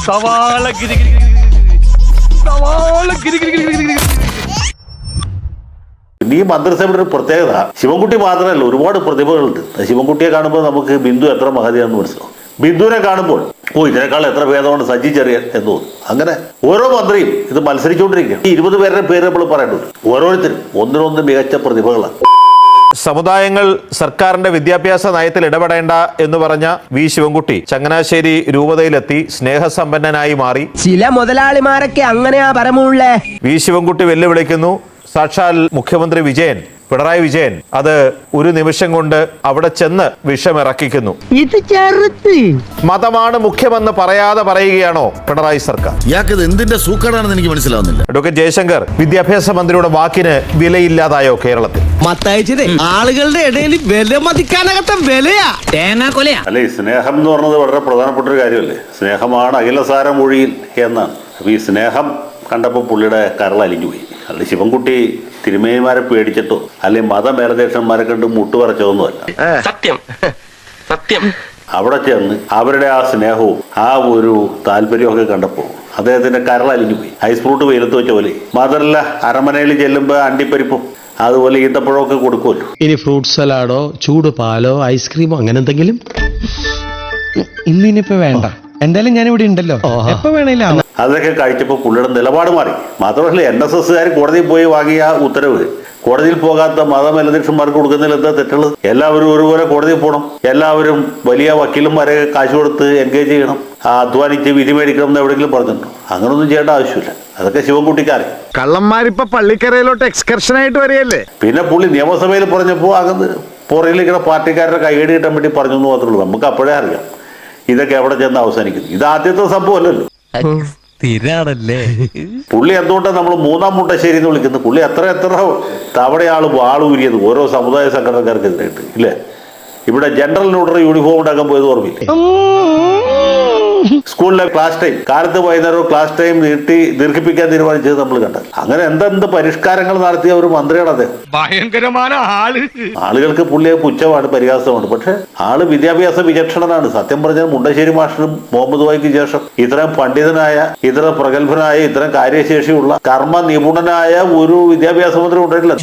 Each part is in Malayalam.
സവാള ഗിരി സവാള ഗിരി ഗിരി. ഈ മന്ത്രിസഭയുടെ ഒരു പ്രത്യേകത ശിവൻകുട്ടി മാത്രമല്ല, ഒരുപാട് പ്രതിഭകളുണ്ട്. ശിവൻകുട്ടിയെ കാണുമ്പോൾ നമുക്ക് ബിന്ദു എത്ര മഹതിയാണെന്ന് മനസ്സിലാവും. ബിന്ദുവിനെ കാണുമ്പോൾ ഇതിനേക്കാൾ എത്ര ഭേദമാണ് സജി ചെറിയാൻ എന്ന് തോന്നും. അങ്ങനെ ഓരോ മന്ത്രിയും ഇത് മത്സരിച്ചുകൊണ്ടിരിക്കുകയാണ്. ഈ 20 പേരുടെ പേര് നമ്മൾ പറയേണ്ടത് ഓരോരുത്തരും ഒന്നിനൊന്ന് മികച്ച പ്രതിഭകളാണ്. സമുദായങ്ങൾ സർക്കാരിന്റെ വിദ്യാഭ്യാസ നയത്തിൽ ഇടപെടേണ്ട എന്ന് പറഞ്ഞ വി ശിവൻകുട്ടി ചങ്ങനാശ്ശേരി രൂപതയിലെത്തി സ്നേഹസമ്പന്നനായി മാറി. ചില മുതലാളിമാരൊക്കെ അങ്ങനെയാ പരമുള്ളേ. വി ശിവൻകുട്ടി വെല്ലുവിളിക്കുന്നു. സാക്ഷാൽ മുഖ്യമന്ത്രി പിണറായി വിജയൻ അത് ഒരു നിമിഷം കൊണ്ട് അവിടെ ചെന്ന് വിഷമിറക്കിക്കുന്നു. ഇത് ചെറുത്ത് മതമാണ് മുഖ്യമെന്ന് പറയാതെ പറയുകയാണോ പിണറായി സർക്കാർ? ഇയാൾക്ക് എന്തിന്റെ സൂക്കടാണെന്ന് എനിക്ക് മനസ്സിലാവുന്നില്ല. അഡ്വക്കേറ്റ് ജയശങ്കർ, വിദ്യാഭ്യാസ മന്ത്രിയുടെ വാക്കിന് വിലയില്ലാതായോ കേരളത്തിൽ? മത്തയച്ചത് ആളുകളുടെ ഇടയിൽ വില മതിക്കാനകത്ത വിലയാ തേങ്ങാ കൊലയാ. അല്ലെ, സ്നേഹം എന്ന് പറഞ്ഞത് വളരെ പ്രധാനപ്പെട്ട ഒരു കാര്യമല്ലേ. സ്നേഹമാണ് അഖിലസാര മൊഴിയിൽ എന്നാണ്. അപ്പൊ ഈ സ്നേഹം കണ്ടപ്പോൾ പുള്ളിയുടെ കരൾ അലിഞ്ഞുപോയി. അല്ലെ, ശിവൻകുട്ടി തിരുമേനിമാരെ പേടിച്ചിട്ടോ അല്ലെങ്കിൽ മതമേലധ്യക്ഷന്മാരെ കണ്ട് മുട്ടുപറച്ചതൊന്നുമല്ല. സത്യം സത്യം. അവിടെ ചെന്ന് അവരുടെ ആ സ്നേഹവും ആ ഒരു താല്പര്യമൊക്കെ കണ്ടപ്പോൾ അദ്ദേഹത്തിന്റെ കരൾ അലിഞ്ഞുപോയി. ഐസ് ഫ്രൂട്ട് വെയിലത്ത് വെച്ച പോലെ. മാത്രമല്ല, അരമനയിൽ ചെല്ലുമ്പോൾ അണ്ടിപ്പരിപ്പും അതുപോലെ ഈന്തപ്പഴമൊക്കെ കൊടുക്കുമല്ലോ. ഇനി ഫ്രൂട്ട് സലാഡോ ചൂട് പാലോ ഐസ്ക്രീമോ അങ്ങനെ എന്തെങ്കിലും ഇന്നിനിപ്പോ വേണ്ട. എന്തായാലും ഞാൻ ഇവിടെ ഉണ്ടല്ലോ, എപ്പോ വേണേലും. അതൊക്കെ കഴിച്ചപ്പോൾ പുള്ളിയുടെ നിലപാട് മാറി. മാത്രമല്ല, NSSകാർ കോടതിയിൽ പോയി വാങ്ങിയ ഉത്തരവ് കോടതിയിൽ പോകാത്ത മതമേലധ്യക്ഷന്മാർക്ക് കൊടുക്കുന്നതിൽ എന്താ തെറ്റുള്ളത്? എല്ലാവരും ഒരുപോലെ കോടതിയിൽ പോകണം. എല്ലാവരും വലിയ വക്കീലന്മാരെ കാശ് കൊടുത്ത് എൻഗേജ് ചെയ്യണം. അധ്വാനിച്ച് വിധി മേടിക്കണം എന്ന് എവിടെയെങ്കിലും പറഞ്ഞിട്ടുണ്ടോ? അങ്ങനൊന്നും ചെയ്യേണ്ട ആവശ്യമില്ല. അതൊക്കെ ശിവൻകുട്ടിക്കാരെ. കള്ളന്മാരിപ്പോ പള്ളിക്കരയിലോട്ട് എക്സ്കർഷൻ ആയിട്ട് വരികയല്ലേ. പിന്നെ പുള്ളി നിയമസഭയിൽ പറഞ്ഞപ്പോൾ അകന്ന് പുറകിലിരിക്കുന്ന പാർട്ടിക്കാരുടെ കൈയടി കിട്ടാൻ വേണ്ടി പറഞ്ഞു എന്ന് മാത്രമേ ഉള്ളൂ. നമുക്ക് അപ്പോഴേ അറിയാം ഇതൊക്കെ എവിടെ ചെന്ന് അവസാനിക്കുന്നു. ഇത് ആദ്യത്തെ സംഭവമല്ലല്ലോ. പുള്ളി എന്തുകൊണ്ടാണ് നമ്മൾ മൂന്നാം മുണ്ടശ്ശേരി എന്ന് വിളിക്കുന്നത്? പുള്ളി എത്ര തവണയാൾ വാളൂരിയത് ഓരോ സമുദായ സംഘടനക്കാർക്കെതിരായിട്ട് ഇല്ലേ? ഇവിടെ ജനറൽ നോട്ടറി യൂണിഫോം ഉണ്ടാക്കാൻ പോയത് ഓർമ്മയില്ല? സ്കൂളിലെ ക്ലാസ് ടൈം കാലത്ത് വൈകുന്നേരം ക്ലാസ് ടൈം ദീർഘിപ്പിക്കാൻ തീരുമാനിച്ചത് നമ്മൾ കണ്ടത്. അങ്ങനെ എന്തെന്ത് പരിഷ്കാരങ്ങൾ നടത്തിയ ഒരു മന്ത്രിയാണ് അദ്ദേഹം. ഭയങ്കരമായ ആളുകൾക്ക് പുള്ളിയെ പുച്ഛമാണ്, പരിഹാസമാണ്. പക്ഷെ ആള് വിദ്യാഭ്യാസ വിചക്ഷണനാണ്. സത്യം പറഞ്ഞാൽ മുണ്ടശ്ശേരി മാഷിനും മുഹമ്മദ് വായിക്ക് ശേഷം ഇത്രയും പണ്ഡിതനായ, ഇത്ര പ്രഗത്ഭനായ, ഇത്രയും കാര്യശേഷിയുള്ള, കർമ്മ നിപുണനായ ഒരു വിദ്യാഭ്യാസ മന്ത്രി ഉണ്ടായിട്ടില്ല.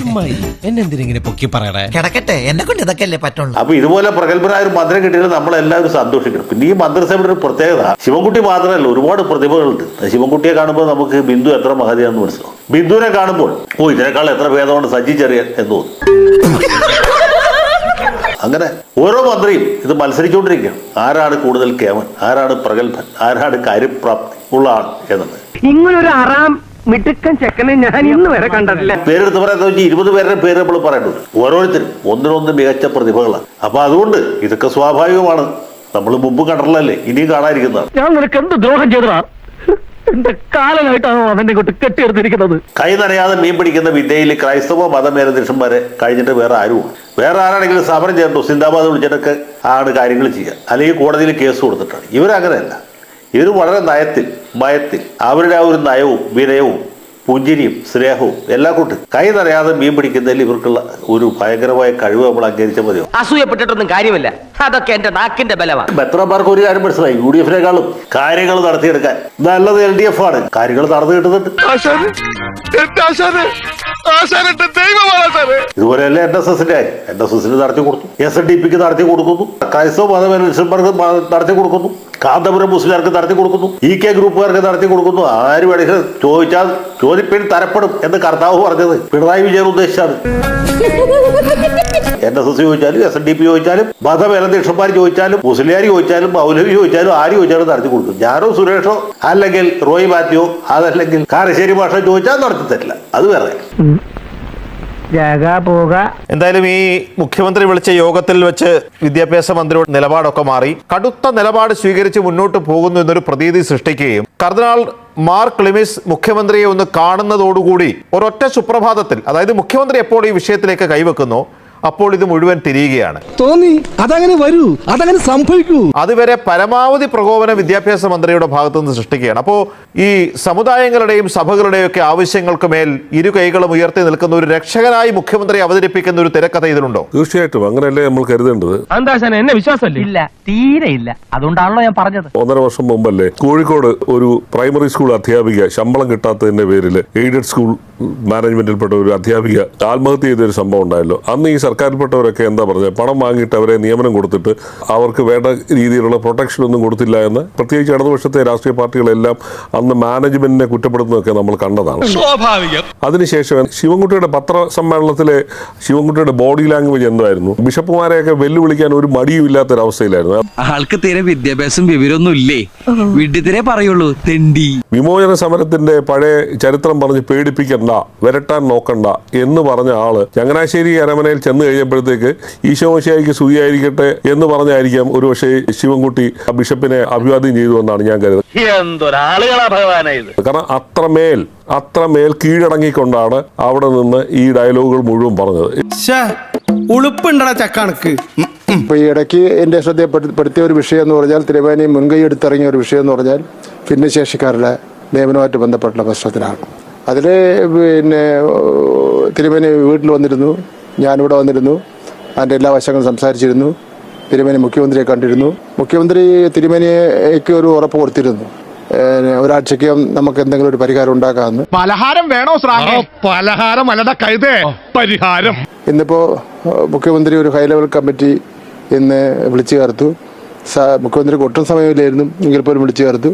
അപ്പൊ ഇതുപോലെ പ്രഗത്ഭനായ ഒരു മന്ത്രി കിട്ടിയാൽ നമ്മളെല്ലാവരും സന്തോഷിക്കണം. പിന്നെ ഈ മന്ത്രിസഭയുടെ ഒരു പ്രത്യേകത ശിവൻകുട്ടി മാത്രമല്ല, ഒരുപാട് പ്രതിഭകളുണ്ട്. ശിവൻകുട്ടിയെ കാണുമ്പോൾ നമുക്ക് ബിന്ദു എത്ര മഹതിയാണെന്ന് മനസ്സിലാവും. ബിന്ദുവിനെ കാണുമ്പോൾ ഇതിനേക്കാൾ എത്ര ഭേദമാണ് സജി ചെറിയാൻ എന്ന് തോന്നും. അങ്ങനെ ഓരോ മന്ത്രിയും ഇത് മത്സരിച്ചുകൊണ്ടിരിക്കുകയാണ്. ആരാണ് കൂടുതൽ കേമൻ, ആരാണ് പ്രഗത്ഭൻ, ആരാണ് കാര്യപ്രാപ്തി ഉള്ള ആൾ എന്നത്. ഇങ്ങനൊരു അറാം മിടുക്കൻ ചെക്കനെ ഞാൻ ഇന്ന് വരെ കണ്ടിട്ടില്ല. പേരെടുത്ത് പറയാന്ന് വെച്ചാൽ 20 പേരുടെ പേര് നമ്മൾ പറയേണ്ടത്. ഓരോരുത്തരും ഒന്നിനൊന്ന് മികച്ച പ്രതിഭകളാണ്. അപ്പൊ അതുകൊണ്ട് ഇതൊക്കെ സ്വാഭാവികമാണ്. നമ്മൾ മുമ്പ് കണ്ടിട്ടുള്ളതല്ലേ, ഇനിയും കാണാതിരിക്കുന്നതാണ്. ഞാൻ നിനക്ക് എന്ത് ദ്രോഹം ചെയ്തതാ? എന്റെ കാലനായിട്ടാണോ അവനെ കൊണ്ട് കെട്ടിയെടുത്തിരിക്കുന്നത്? കൈ നനയാതെ മീൻ പിടിക്കുന്ന വിദ്യയിൽ ക്രൈസ്തവ മതമേലധ്യക്ഷന്മാരെ കഴിഞ്ഞിട്ട് വേറെ ആരും. വേറെ ആരാണെങ്കിലും സമരം ചേർന്നു സിന്ദാബാദ് വിളിച്ചിട്ടൊക്കെ ആണ് കാര്യങ്ങൾ ചെയ്യുക, അല്ലെങ്കിൽ കോടതിയിൽ കേസ് കൊടുത്തിട്ടാണ്. ഇവരങ്ങനെയല്ല. ഇവർ വളരെ ഭയത്തിൽ അവരുടെ ആ ഒരു നയവും വിനയവും പുഞ്ചിരിയും സ്നേഹവും എല്ലാം കൊണ്ട് കൈ നിറയാതെ മീൻ പിടിക്കുന്നതിൽ ഇവർക്കുള്ള ഒരു ഭയങ്കരമായ കഴിവ് നമ്മൾ അംഗീകരിച്ചാൽ മതിയോ? അസൂയപ്പെട്ടിട്ടൊന്നും കാര്യമില്ല. അതൊക്കെ എന്റെ നാക്കിന്റെ ബലമാണ്. മെത്രാന്മാർക്ക് ഒരു കാര്യം മനസ്സിലായി, UDF-നേക്കാളും കാര്യങ്ങൾ നടത്തിയെടുക്കാൻ നല്ലത് LDF ആണ്. കാര്യങ്ങൾ നടന്നു കിട്ടുന്നുണ്ട്. ഇതുപോലെയല്ലേ NSS-ന്റെ കാര്യം. NSS-ന് നടത്തി കൊടുത്തു, SNDP-ക്ക് നടത്തി കൊടുക്കുന്നു, ക്രൈസ്തവ മതമനുഷ്യന്മാർക്ക് നടത്തി കൊടുക്കുന്നു, കാന്തപുരം മുസ്ലിംകാർക്ക് നടത്തി കൊടുക്കുന്നു, EK ഗ്രൂപ്പുകാർക്ക് നടത്തി കൊടുക്കുന്നു. ആര് വേണമെങ്കിലും ചോദിച്ചാൽ ചോദിപ്പിൻ തരപ്പെടും എന്ന് കർത്താവ് പറഞ്ഞത് പിണറായി വിജയൻ ഉദ്ദേശിച്ചാണ്. NSS ചോദിച്ചാലും SNDP ചോദിച്ചാലും മതമേലധ്യക്ഷന്മാർ ചോദിച്ചാലും മുസ്ലിംകാർ ചോദിച്ചാലും മൗലവി ചോദിച്ചാലും ആര് ചോദിച്ചാലും നടത്തി കൊടുക്കും. ഞാനോ സുരേഷോ അല്ലെങ്കിൽ റോയ് മാത്യോ അതല്ലെങ്കിൽ കാരശ്ശേരി ഭാഷ ചോദിച്ചാൽ നടത്തി തരില്ല. അത് വേറെ. എന്തായാലും ഈ മുഖ്യമന്ത്രി വിളിച്ച യോഗത്തിൽ വെച്ച് വിദ്യാഭ്യാസ മന്ത്രിയുടെ നിലപാടൊക്കെ മാറി കടുത്ത നിലപാട് സ്വീകരിച്ച് മുന്നോട്ട് പോകുന്നു എന്നൊരു പ്രതീതി സൃഷ്ടിക്കുകയും കർദിനാൾ മാർ ക്ലിമിസ് മുഖ്യമന്ത്രിയെ ഒന്ന് കാണുന്നതോടുകൂടി ഒരൊറ്റ സുപ്രഭാതത്തിൽ, അതായത് മുഖ്യമന്ത്രി എപ്പോൾ ഈ വിഷയത്തിലേക്ക് കൈവെക്കുന്നോ അപ്പോൾ ഇത് മുഴുവൻ തിരിയുകയാണ്. തോന്നി അതങ്ങനെ വരൂ, അതങ്ങനെ സംഭവിക്കൂ. അതുവരെ പരമാവധി പ്രകോപനം വിദ്യാഭ്യാസ മന്ത്രിയുടെ ഭാഗത്തു നിന്ന് സൃഷ്ടിക്കുകയാണ്. അപ്പോൾ ഈ സമുദായങ്ങളുടെയും സഭകളുടെയും ഒക്കെ ആവശ്യങ്ങൾക്ക് മേൽ ഇരു കൈകളും ഉയർത്തി നിൽക്കുന്ന ഒരു രക്ഷകനായി മുഖ്യമന്ത്രി അവതരിപ്പിക്കുന്ന ഒരു തിരക്കഥ ഇതിലുണ്ടോ? തീർച്ചയായിട്ടും അങ്ങനെയല്ലേ നമ്മൾ കരുതേണ്ടത്. എന്നെ വിശ്വാസമല്ലേ? ഇല്ല, തീരെ ഇല്ല. അതുകൊണ്ടാണല്ലോ ഞാൻ പറഞ്ഞത്. 1.5 വർഷം മുമ്പല്ലേ കോഴിക്കോട് ഒരു പ്രൈമറി സ്കൂൾ അധ്യാപിക ശമ്പളം കിട്ടാത്തതിന്റെ പേരിൽ എയ്ഡഡ് സ്കൂൾ മാനേജ്മെന്റിൽപ്പെട്ട ഒരു അധ്യാപിക ആത്മഹത്യ ചെയ്തൊരു സംഭവം ഉണ്ടായല്ലോ. അന്ന് ഈ സർക്കാരിൽപ്പെട്ടവരൊക്കെ എന്താ പറഞ്ഞത്, പണം വാങ്ങിയിട്ട് അവരെ നിയമനം കൊടുത്തിട്ട് അവർക്ക് വേണ്ട രീതിയിലുള്ള പ്രൊട്ടക്ഷൻ ഒന്നും കൊടുത്തില്ല എന്ന് പ്രത്യേകിച്ച് ഇടതുപക്ഷത്തെ രാഷ്ട്രീയ പാർട്ടികളെല്ലാം അന്ന് മാനേജ്മെന്റിനെ കുറ്റപ്പെടുത്തുന്നതൊക്കെ നമ്മൾ കണ്ടതാണ്. അതിനുശേഷം ശിവൻകുട്ടിയുടെ പത്രസമ്മേളനത്തിലെ ശിവൻകുട്ടിയുടെ ബോഡി ലാംഗ്വേജ് എന്തായിരുന്നു? ബിഷപ്പുമാരെയൊക്കെ വെല്ലുവിളിക്കാൻ ഒരു മടിയും ഇല്ലാത്തൊരവസ്ഥയിലായിരുന്നു. ആൾക്ക് തീരെ വിദ്യാഭ്യാസം വിവരമൊന്നും ഇല്ലേ, വിഡ്ഢിത്തിരെ പറയുള്ളൂ, തെണ്ടി. വിമോചന സമരത്തിന്റെ പഴയ ചരിത്രം പറഞ്ഞ് പേടിപ്പിക്കണ്ട, വരട്ടാൻ നോക്കണ്ട എന്ന് പറഞ്ഞ ആള് ചങ്ങനാശ്ശേരി അരമനയിൽ ചെന്ന് കഴിഞ്ഞപ്പോഴത്തേക്ക് ഈശോമിശിഹായ്ക്ക് സ്തുതിയായിരിക്കട്ടെ എന്ന് പറഞ്ഞായിരിക്കാം ഒരു പക്ഷേ ശിവൻകുട്ടി ബിഷപ്പിനെ അഭിവാദ്യം ചെയ്തു എന്നാണ് ഞാൻ കരുതുന്നത്. എന്തൊരാളുകളാ ഭഗവാനായത്. കാരണം അത്രമേൽ കീഴടങ്ങിക്കൊണ്ടാണ് അവിടെ നിന്ന് ഈ ഡയലോഗുകൾ മുഴുവൻ പറഞ്ഞത്. ഉളുപ്പുണ്ടടാ ചക്കണക്ക്. ഇപ്പൊ ഈ ഇടയ്ക്ക് എന്റെ ശ്രദ്ധപ്പെടുത്തിയ ഒരു വിഷയം എന്ന് പറഞ്ഞാൽ, തിരുമേനി മുൻകൈ എടുത്തിറങ്ങിയ ഒരു വിഷയം എന്ന് പറഞ്ഞാൽ ഭിന്നശേഷിക്കാരുടെ നിയമനവുമായിട്ട് ബന്ധപ്പെട്ടുള്ള പ്രശ്നത്തിലാണ്. അതിൽ പിന്നെ തിരുമേനി വീട്ടിൽ വന്നിരുന്നു, ഞാനിവിടെ വന്നിരുന്നു, അതിൻ്റെ എല്ലാ വശങ്ങളും സംസാരിച്ചിരുന്നു. തിരുമേനി മുഖ്യമന്ത്രിയെ കണ്ടിരുന്നു. മുഖ്യമന്ത്രി തിരുമേനിക്ക് ഒരു ഉറപ്പ് കൊടുത്തിരുന്നു, ഒരാഴ്ചയ്ക്കും നമുക്ക് എന്തെങ്കിലും ഒരു പരിഹാരം ഉണ്ടാക്കാമെന്ന്. പലഹാരം വേണോ ശ്രാമേ? പലഹാരം അല്ലട കഴുതേ, പരിഹാരം. ഇന്നിപ്പോ മുഖ്യമന്ത്രി ഒരു ഹൈ ലെവൽ കമ്മിറ്റി ഇന്ന് വിളിച്ചു ചേർത്തു. മുഖ്യമന്ത്രിക്ക് ഒട്ടും സമയമില്ലായിരുന്നു, എങ്കിൽ പോലും വിളിച്ചു ചേർത്തു.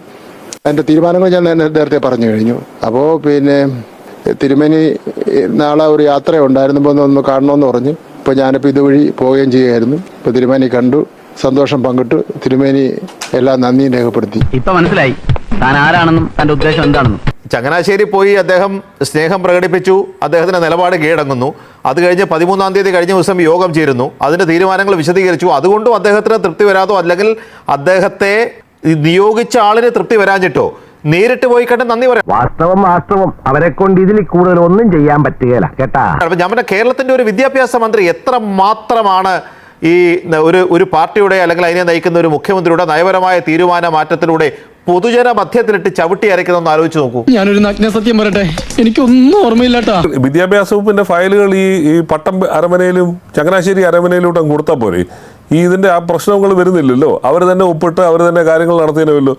അതിൻ്റെ തീരുമാനങ്ങൾ ഞാൻ നേരത്തെ പറഞ്ഞു കഴിഞ്ഞു. അപ്പോൾ പിന്നെ തിരുമേനി നാളെ ഒരു യാത്ര ഉണ്ടായിരുന്നപ്പോൾ ഒന്ന് കാണണമെന്ന് പറഞ്ഞു. ഇപ്പോൾ ഞാനിപ്പോൾ ഇതുവഴി പോവുകയും ചെയ്യുകയായിരുന്നു. ഇപ്പോൾ തിരുമേനി കണ്ടു, സന്തോഷം പങ്കിട്ടു. തിരുമേനി എല്ലാ നന്ദിയും രേഖപ്പെടുത്തി. ഇപ്പൊ മനസ്സിലായി താൻ ആരാണെന്നും തന്റെ ഉദ്ദേശം എന്താണെന്നും. ചങ്ങനാശ്ശേരി പോയി അദ്ദേഹം സ്നേഹം പ്രകടിപ്പിച്ചു, അദ്ദേഹത്തിന്റെ നിലപാട് കീഴടങ്ങുന്നു. അത് കഴിഞ്ഞ് 13-ാം തീയതി കഴിഞ്ഞ ദിവസം യോഗം ചേരുന്നു, അതിന്റെ തീരുമാനങ്ങൾ വിശദീകരിച്ചു. അതുകൊണ്ടും അദ്ദേഹത്തിന് തൃപ്തി വരാതോ അല്ലെങ്കിൽ അദ്ദേഹത്തെ നിയോഗിച്ച ആളിന് തൃപ്തി വരാഞ്ഞിട്ടോ നേരിട്ട് പോയി കണ്ട് നന്ദി പറയാം. വാസ്തവം അവരെ കൊണ്ട് ഇതിൽ കൂടുതൽ ഒന്നും ചെയ്യാൻ പറ്റുകയില്ല കേട്ടാ. നമ്മുടെ കേരളത്തിന്റെ ഒരു വിദ്യാഭ്യാസ മന്ത്രി എത്ര മാത്രമാണ് ഈ ഒരു പാർട്ടിയുടെ അല്ലെങ്കിൽ അതിനെ നയിക്കുന്ന ഒരു മുഖ്യമന്ത്രിയുടെ നയപരമായ തീരുമാന മാറ്റത്തിലൂടെ പൊതുജന മധ്യത്തിലിട്ട് ചവിട്ടി അരയ്ക്കുന്നതെന്ന് ആലോചിച്ച് നോക്കൂ. ഞാനൊരു നഗ്നസത്യം പറയട്ടെ, എനിക്കൊന്നും ഓർമ്മയില്ലാട്ടാ. വിദ്യാഭ്യാസ വകുപ്പിന്റെ ഫയലുകൾ ഈ പട്ടം അരമനയിലും ചങ്ങനാശ്ശേരി അരമനയിലൂടെ കൊടുത്താൽ പോരെ, ഈ ഇതിന്റെ ആ പ്രശ്നങ്ങൾ വരുന്നില്ലല്ലോ. അവർ തന്നെ ഒപ്പിട്ട് അവർ തന്നെ കാര്യങ്ങൾ നടത്തിയല്ലോ.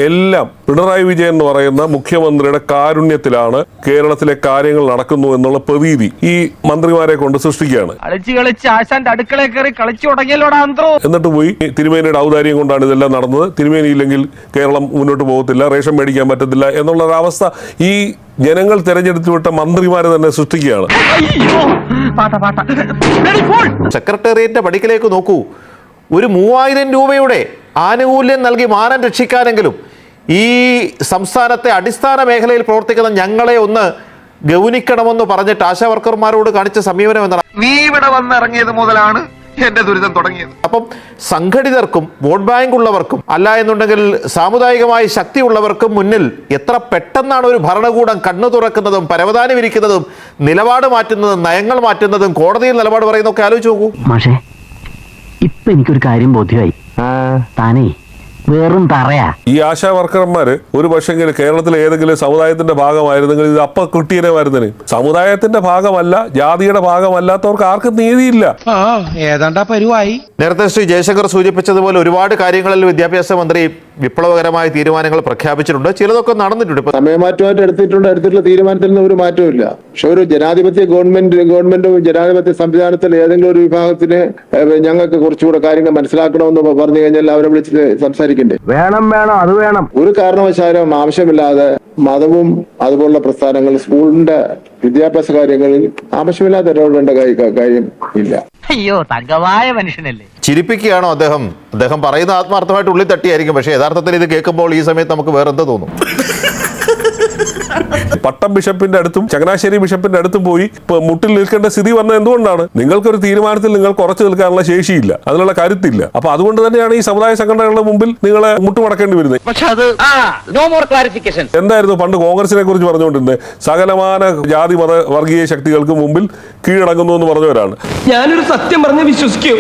എല്ലാം പിണറായി വിജയൻ എന്ന് പറയുന്ന മുഖ്യമന്ത്രിയുടെ കാരുണ്യത്തിലാണ് കേരളത്തിലെ കാര്യങ്ങൾ നടക്കുന്നു എന്നുള്ള പ്രതീതി ഈ മന്ത്രിമാരെ കൊണ്ട് സൃഷ്ടിക്കുകയാണ്. എന്നിട്ട് പോയി തിരുമേനിയുടെ ഔദാര്യം കൊണ്ടാണ് ഇതെല്ലാം നടന്നത്, തിരുമേനി ഇല്ലെങ്കിൽ കേരളം മുന്നോട്ട് പോകത്തില്ല, റേഷൻ മേടിക്കാൻ പറ്റത്തില്ല എന്നുള്ള ഒരവസ്ഥ ഈ ജനങ്ങൾ തെരഞ്ഞെടുത്തു വിട്ട മന്ത്രിമാരെ തന്നെ സൃഷ്ടിക്കുകയാണ്. സെക്രട്ടേറിയറ്റിന്റെ പടിക്കലേക്ക് നോക്കൂ. ഒരു 3000 രൂപയുടെ ആനുകൂല്യം നൽകി മാനം രക്ഷിക്കാനെങ്കിലും ഈ സംസ്ഥാനത്തെ അടിസ്ഥാന മേഖലയിൽ പ്രവർത്തിക്കുന്ന ഞങ്ങളെ ഒന്ന് ഗൗനിക്കണമെന്ന് പറഞ്ഞിട്ട് ആശാ വർക്കർമാരോട് കാണിച്ച സമീപനം എന്താണ്? നീ ഇവിടെ വന്നിറങ്ങിയത് മുതലാണ് എന്റെ ദുരിതം തുടങ്ങിയത്. അപ്പം സംഘടിതർക്കും വോട്ട് ബാങ്ക് ഉള്ളവർക്കും അല്ല എന്നുണ്ടെങ്കിൽ സാമുദായികമായി ശക്തിയുള്ളവർക്കും മുന്നിൽ എത്ര പെട്ടെന്നാണ് ഒരു ഭരണകൂടം കണ്ണു തുറക്കുന്നതും പരവതാനി വിരിക്കുന്നതും നിലപാട് മാറ്റുന്നതും നയങ്ങൾ മാറ്റുന്നതും കോടതിയിൽ നിലപാട് പറയുന്നതൊക്കെ ആലോചിച്ച് നോക്കൂ. മാഷേ, ഇപ്പൊ എനിക്കൊരു കാര്യം ബോധ്യമായി. താനേ വെറും തറയാ. ഈ ആശാ വർക്കർമാര് ഒരു പക്ഷെങ്കിൽ കേരളത്തിലെ ഏതെങ്കിലും സമുദായത്തിന്റെ ഭാഗമായിരുന്നെങ്കിൽ ഇത് അപ്പ കിട്ടിയതിനെ. സമുദായത്തിന്റെ ഭാഗമല്ല, ജാതിയുടെ ഭാഗമല്ലാത്തവർക്ക് ആർക്കും നീതിയില്ല. ഏതാണ്ടാ പരിവായി. നേരത്തെ ശ്രീ ജയശങ്കർ സൂചിപ്പിച്ചതുപോലെ ഒരുപാട് കാര്യങ്ങളിൽ വിദ്യാഭ്യാസ മന്ത്രി വിപ്ലവകരമായ തീരുമാനങ്ങൾ പ്രഖ്യാപിച്ചിട്ടുണ്ട്, ചിലതൊക്കെ നടന്നിട്ടുണ്ട്. സമയമാറ്റമായിട്ട് എടുത്തിട്ടുള്ള തീരുമാനത്തിൽ നിന്ന് ഒരു മാറ്റവും ഇല്ല. പക്ഷെ ഒരു ജനാധിപത്യ ഗവൺമെന്റും ജനാധിപത്യ സംവിധാനത്തിൽ ഏതെങ്കിലും ഒരു വിഭാഗത്തിന് ഞങ്ങൾക്ക് കുറച്ചുകൂടെ കാര്യങ്ങൾ മനസ്സിലാക്കണമെന്ന് പറഞ്ഞു കഴിഞ്ഞാൽ അവരെ വിളിച്ച് സംസാരിക്കണ്ടേ? വേണം അത് വേണം. ഒരു കാരണവശാലും ആവശ്യമില്ലാതെ മതവും അതുപോലുള്ള പ്രസ്ഥാനങ്ങൾ സ്കൂളിന്റെ വിദ്യാഭ്യാസ കാര്യങ്ങളിൽ ആവശ്യമില്ലാതെ ഇടപെടേണ്ട കാര്യം ഇല്ല. അയ്യോ, തങ്കമായ മനുഷ്യനല്ലേ. ചിരിപ്പിക്കുകയാണോ അദ്ദേഹം? അദ്ദേഹം പറയുന്ന ആത്മാർത്ഥമായിട്ട് ഉള്ളിൽ തട്ടിയായിരിക്കും, പക്ഷേ യഥാർത്ഥത്തിൽ ഇത് കേൾക്കുമ്പോൾ ഈ സമയത്ത് നമുക്ക് വേറെന്ത് തോന്നും? പട്ടം ബിഷപ്പിന്റെ അടുത്തും ചങ്ങനാശ്ശേരി ബിഷപ്പിന്റെ അടുത്തും പോയി മുട്ടിൽ നിൽക്കേണ്ട സ്ഥിതി വന്നത് എന്തുകൊണ്ടാണ്? നിങ്ങൾക്കൊരു തീരുമാനത്തിൽ നിങ്ങൾക്ക് ഉറച്ചു നിൽക്കാനുള്ള ശേഷിയില്ല, അതിനുള്ള കരുത്തില്ല. അപ്പൊ അതുകൊണ്ട് തന്നെയാണ് ഈ സമുദായ സംഘടനകളുടെ മുമ്പിൽ നിങ്ങളെ മുട്ടുമടക്കേണ്ടി വരുന്നത്. എന്തായിരുന്നു പണ്ട് കോൺഗ്രസിനെ കുറിച്ച് പറഞ്ഞുകൊണ്ടിരുന്നത്? സകലമാന ജാതി മത വർഗീയ ശക്തികൾക്ക് മുമ്പിൽ കീഴടങ്ങുന്നു എന്ന് പറഞ്ഞവരാണ്. ഞാനൊരു സത്യം പറഞ്ഞ് വിശ്വസിക്കൂ,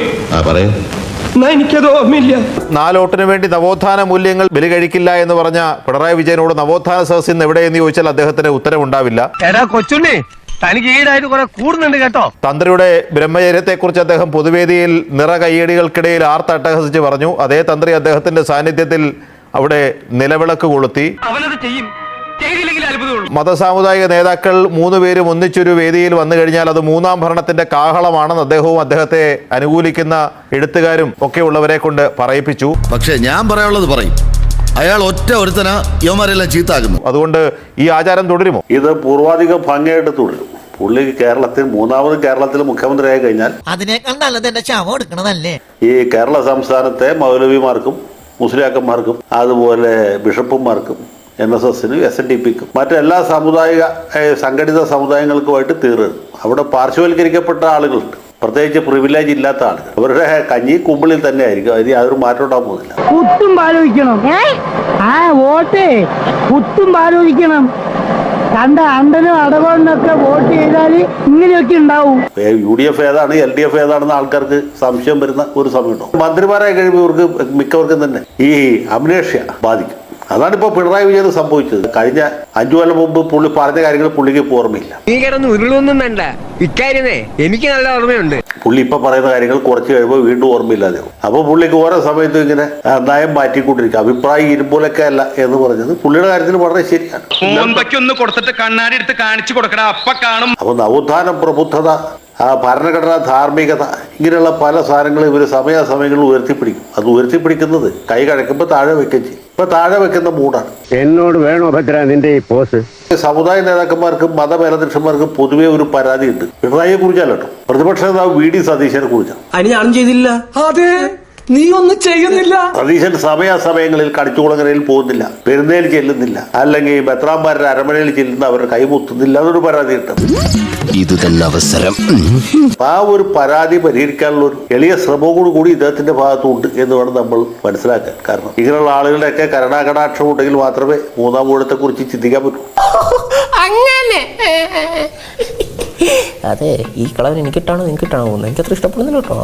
എനിക്കത് ഓർമ്മയില്ല. 4 വോട്ടിന് വേണ്ടി നവോത്ഥാന മൂല്യങ്ങൾ ബലി കഴിക്കില്ല എന്ന് പറഞ്ഞ പിണറായി വിജയനോട് നവോത്ഥാന സദസ്സിൽ നിന്ന് എവിടെയെന്ന് ചോദിച്ചാൽ അദ്ദേഹത്തിന് ഉത്തരവുണ്ടാവില്ല. കൊച്ചുണ്ണി തനിക്ക് ഈടായിട്ട് കുറെ കൂടുന്നുണ്ട് കേട്ടോ. തന്ത്രിയുടെ ബ്രഹ്മചര്യത്തെക്കുറിച്ച് അദ്ദേഹം പൊതുവേദിയിൽ കയ്യടികൾക്കിടയിൽ ആർത്തട്ടഹസിച്ച് പറഞ്ഞു. അതേ തന്ത്രി അദ്ദേഹത്തിന്റെ സാന്നിധ്യത്തിൽ അവിടെ നിലവിളക്ക് കൊളുത്തി. അവനത് ചെയ്യും, ചെയ്തില്ലെങ്കിൽ അത്ഭുതമുള്ളൂ. മതസാമുദായിക നേതാക്കൾ 3 പേരും ഒന്നിച്ചൊരു വേദിയിൽ വന്നു കഴിഞ്ഞാൽ അത് 3ാം ഭരണത്തിന്റെ കാഹളമാണെന്ന് അദ്ദേഹവും അദ്ദേഹത്തെ അനുകൂലിക്കുന്ന എഴുത്തുകാരും ഒക്കെ ഉള്ളവരെ കൊണ്ട് പറയിപ്പിച്ചു. പക്ഷെ ഞാൻ പറയാനുള്ളത് പറയും. അയാൾ ഒറ്റ ഒരുത്തനാ യവന്മാരെല്ലാം ചീത്താക്കുന്നു. അതുകൊണ്ട് ഈ ആചാരം തുടരുമോ? ഇത് പൂർവാധികം ഭംഗിയായിട്ട് തുടരും. പുള്ളി കേരളത്തിൽ 3ാമത് കേരളത്തിൽ മുഖ്യമന്ത്രിയായി കഴിഞ്ഞാൽ അതിനേക്കാൾ നല്ലത് എന്റെ ശവം എടുക്കണതല്ലേ. ഈ കേരള സംസ്ഥാനത്തെ മൗലവിമാർക്കും മുസ്ലിയാക്കന്മാർക്കും അതുപോലെ ബിഷപ്പുമാർക്കും NSSനും SNDPക്കും മറ്റെല്ലാ സാമുദായിക സംഘടിത സമുദായങ്ങൾക്കുമായിട്ട് തീർന്നു. അവിടെ പാർശ്വവൽക്കരിക്കപ്പെട്ട ആളുകളുണ്ട്, പ്രത്യേകിച്ച് പ്രിവിലേജ് ഇല്ലാത്ത ആളുകൾ. അവരുടെ കഞ്ഞി കുമ്പിളിൽ തന്നെ ആയിരിക്കും. അതിന് യാതൊരു മാറ്റം ഉണ്ടാകാൻ പോകുന്നില്ല. കുത്തും ആലോചിക്കണം, വോട്ട് കുത്തും ആലോചിക്കണം. കണ്ട അണ്ടനും അടവണ്ണൊക്കെ വോട്ട് ചെയ്താൽ ഇങ്ങനെയൊക്കെ ഉണ്ടാവും. UDF ഏതാണ് LDF ഏതാണെന്ന് ആൾക്കാർക്ക് സംശയം വരുന്ന ഒരു സമയമുണ്ടോ. മന്ത്രിമാരായി കഴിയുമ്പോൾ ഇവർക്ക് മിക്കവർക്കും തന്നെ ഈ അമ്നേഷ്യ ബാധിക്കും. അതാണ് ഇപ്പോൾ പിണറായി വിജയൻ സംഭവിച്ചത്. കഴിഞ്ഞ 5 കൊല്ലം മുമ്പ് പുള്ളി പറഞ്ഞ കാര്യങ്ങൾ പുള്ളിക്ക് ഓർമ്മയില്ല. നീ കിടന്ന് ഉരുളൊന്നും വേണ്ട, ഇക്കാര്യമേ എനിക്ക് നല്ല ഓർമ്മയുണ്ട്. പുള്ളി ഇപ്പൊ പറയുന്ന കാര്യങ്ങൾ കുറച്ച് കഴിയുമ്പോൾ വീണ്ടും ഓർമ്മയില്ലാതെയാവും. അപ്പൊ പുള്ളിക്ക് ഓരോ സമയത്തും ഇങ്ങനെ നയം മാറ്റിക്കൊണ്ടിരിക്കും. അഭിപ്രായം ഇരുമ്പോലൊക്കെ അല്ല എന്ന് പറഞ്ഞത് പുള്ളിയുടെ കാര്യത്തിൽ വളരെ ശരിയാണ്. ഒന്ന് കൊടുത്തിട്ട് കണ്ണാടി എടുത്ത് കാണിച്ചു കൊടുക്കണ അപ്പ കാണും. അപ്പൊ നവോത്ഥാനം, പ്രബുദ്ധത, ഭരണഘടന, ധാർമ്മികത, ഇങ്ങനെയുള്ള പല സാധനങ്ങളും ഇവർ സമയാസമയങ്ങളിൽ ഉയർത്തിപ്പിടിക്കും. അത് ഉയർത്തിപ്പിടിക്കുന്നത് കൈ കഴക്കുമ്പോൾ താഴെ വെക്കുകയും ചെയ്യും. ഇപ്പൊ താഴെ വെക്കുന്ന മൂടാണ്. എന്നോട് വേണോ ഭദ്ര നിന്റെ ഈ പോസ്? സമുദായ നേതാക്കന്മാർക്കും മതമേലധ്യക്ഷന്മാർക്കും പൊതുവെ ഒരു പരാതിയുണ്ട്. പിണറായിയെ കുറിച്ചല്ല കേട്ടോ, പ്രതിപക്ഷ നേതാവ് VD സതീശനെ കുറിച്ചാണ്. അതിന് ഞാനും ചെയ്തില്ല. അതെ, നീ ഒന്നും ചെയ്യുന്നില്ല. സതീശൻ സമയാസമയങ്ങളിൽ കടിച്ചുകുളങ്ങരയിൽ പോകുന്നില്ല, പെരുന്നേൽ ചെല്ലുന്നില്ല, അല്ലെങ്കിൽ ബത്രാന്മാരുടെ അരമനയിൽ ചെല്ലുന്ന അവരുടെ കൈമുത്തുന്നില്ല, അതൊരു പരാതി കിട്ടും. ഇത് തന്നെ അവസരം. ആ ഒരു പരാതി പരിഹരിക്കാനുള്ള ഒരു എളിയ ശ്രമവും കൂടി ഇദ്ദേഹത്തിന്റെ ഭാഗത്തുണ്ട് എന്ന് വേണം നമ്മൾ മനസ്സിലാക്കാൻ. കാരണം ഇങ്ങനെയുള്ള ആളുകളുടെയൊക്കെ കരുണാകടാക്ഷം ഉണ്ടെങ്കിൽ മാത്രമേ 3ാം ഊഴത്തെ കുറിച്ച് ചിന്തിക്കാൻ പറ്റൂ. അങ്ങനെ അതെ, ഈ കളർ എനിക്കിട്ടാണോ നിനക്കിട്ടാണോ പോകുന്നത്? എനിക്ക് അത്ര ഇഷ്ടപ്പെടുന്നില്ല കേട്ടോ.